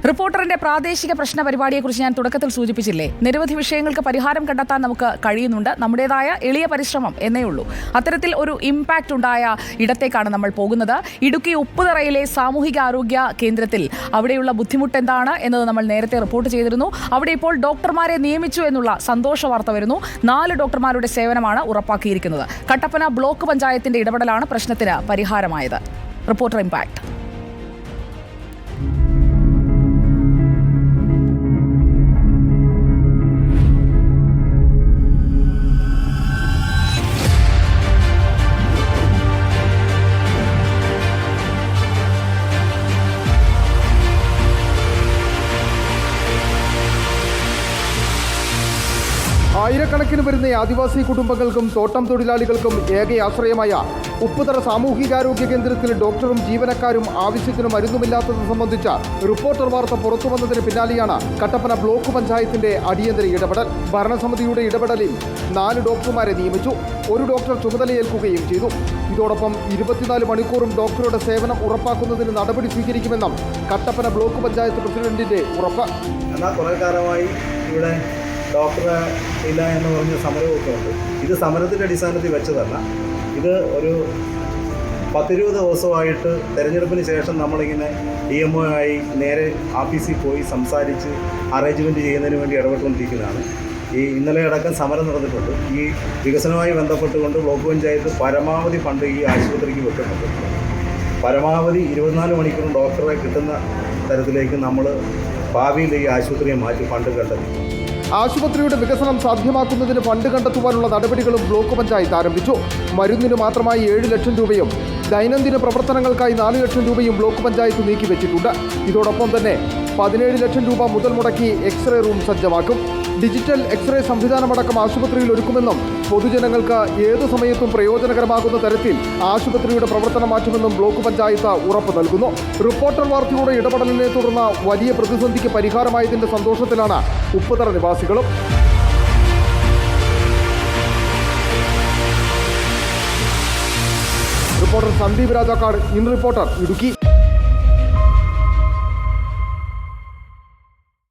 റിപ്പോർട്ടറിന്റെ പ്രാദേശിക പ്രശ്ന പരിപാടിയെക്കുറിച്ച് ഞാൻ തുടക്കത്തിൽ സൂചിപ്പിച്ചില്ലേ, നിരവധി വിഷയങ്ങൾക്ക് പരിഹാരം കണ്ടെത്താൻ നമുക്ക് കഴിയുന്നുണ്ട്. നമ്മുടേതായ എളിയ പരിശ്രമം എന്നേ ഉള്ളൂ. അത്തരത്തിൽ ഒരു ഇമ്പാക്റ്റ് ഉണ്ടായ ഇടത്തേക്കാണ് നമ്മൾ പോകുന്നത്. ഇടുക്കി ഉപ്പുതറയിലെ സാമൂഹികാരോഗ്യ കേന്ദ്രത്തിൽ അവിടെയുള്ള ബുദ്ധിമുട്ട് എന്താണ് എന്നത് നമ്മൾ നേരത്തെ റിപ്പോർട്ട് ചെയ്തിരുന്നു. അവിടെ ഇപ്പോൾ ഡോക്ടർമാരെ നിയമിച്ചു എന്നുള്ള സന്തോഷ വാർത്ത വരുന്നു. 4 ഡോക്ടർമാരുടെ സേവനമാണ് ഉറപ്പാക്കിയിരിക്കുന്നത്. കട്ടപ്പന ബ്ലോക്ക് പഞ്ചായത്തിന്റെ ഇടപെടലാണ് പ്രശ്നത്തിന് പരിഹാരമായത്. Reporter impact. ആയിരക്കണക്കിന് വരുന്ന ആദിവാസി കുടുംബങ്ങൾക്കും തോട്ടം തൊഴിലാളികൾക്കും ഏക ആശ്രയമായ ഉപ്പുതറ സാമൂഹികാരോഗ്യ കേന്ദ്രത്തിൽ ഡോക്ടറും ജീവനക്കാരും ആവശ്യത്തിന് മരുന്നുമില്ലാത്തത് സംബന്ധിച്ച റിപ്പോർട്ടർ വാർത്ത പുറത്തുവന്നതിന് പിന്നാലെയാണ് കട്ടപ്പന ബ്ലോക്ക് പഞ്ചായത്തിന്റെ അടിയന്തര ഇടപെടൽ. ഭരണസമിതിയുടെ ഇടപെടലിൽ 4 ഡോക്ടർമാരെ നിയമിച്ചു. 1 ഡോക്ടർ ചുമതലയേൽക്കുകയും ചെയ്തു. ഇതോടൊപ്പം 24 മണിക്കൂറും ഡോക്ടറുടെ സേവനം ഉറപ്പാക്കുന്നതിന് നടപടി സ്വീകരിക്കുമെന്നും കട്ടപ്പന ബ്ലോക്ക് പഞ്ചായത്ത് പ്രസിഡന്റിന്റെ ഉറപ്പ്. എന്നാൽ കുറേ കാലമായി ഇവിടെ ഡോക്ടറെ ഇല്ല എന്ന് പറഞ്ഞ സമരമൊക്കെ ഉണ്ട്. ഇത് സമരത്തിൻ്റെ അടിസ്ഥാനത്തിൽ വെച്ചതല്ല. ഇത് ഒരു 10-20 ദിവസമായിട്ട് തെരഞ്ഞെടുപ്പിന് ശേഷം നമ്മളിങ്ങനെ DMO ആയി നേരെ ആഫീസിൽ പോയി സംസാരിച്ച് അറേഞ്ച്മെൻറ്റ് ചെയ്യുന്നതിന് വേണ്ടി ഇടപെട്ടുകൊണ്ടിരിക്കുന്നതാണ്. ഇന്നലെ അടക്കം സമരം നടന്നിട്ടുണ്ട്. ഈ വികസനവുമായി ബന്ധപ്പെട്ടുകൊണ്ട് ബ്ലോക്ക് പഞ്ചായത്ത് പരമാവധി ഫണ്ട് ഈ ആശുപത്രിക്ക് വെക്കുന്നുണ്ട്. പരമാവധി 24 മണിക്കൂറും ഡോക്ടറെ കിട്ടുന്ന തരത്തിലേക്ക് നമ്മൾ ഭാവിയിൽ ഈ ആശുപത്രിയെ മാറ്റി ഫണ്ട് കണ്ടെത്തി. ആശുപത്രിയുടെ വികസനം സാധ്യമാക്കുന്നതിന് ഫണ്ട് കണ്ടെത്തുവാനുള്ള നടപടികളും ബ്ലോക്ക് പഞ്ചായത്ത് ആരംഭിച്ചു. മരുന്നിന് മാത്രമായി 7 ലക്ഷം രൂപയും ദൈനംദിന പ്രവർത്തനങ്ങൾക്കായി 4 ലക്ഷം രൂപയും ബ്ലോക്ക് പഞ്ചായത്ത് നീക്കിവെച്ചിട്ടുണ്ട്. ഇതോടൊപ്പം തന്നെ 17 ലക്ഷം രൂപ മുതൽ മുടക്കി എക്സ്റേ റൂം സജ്ജമാക്കും. ഡിജിറ്റൽ എക്സ്റേ സംവിധാനമടക്കം ആശുപത്രിയിൽ ഒരുക്കുമെന്നും പൊതുജനങ്ങൾക്ക് ഏതു സമയത്തും പ്രയോജനകരമാകുന്ന തരത്തിൽ ആശുപത്രിയുടെ പ്രവർത്തനം മാറ്റുമെന്നും ബ്ലോക്ക് പഞ്ചായത്ത് ഉറപ്പ് നൽകുന്നു. റിപ്പോർട്ടർ വാർത്തയുടെ ഇടപെടലിനെ തുടർന്ന് വലിയ പ്രതിസന്ധിക്ക് പരിഹാരമായതിന്റെ സന്തോഷത്തിലാണ് ഉപ്പുതറ നിവാസികളും. Reporter Sandeep Rajakkad, in reporter, Idukki.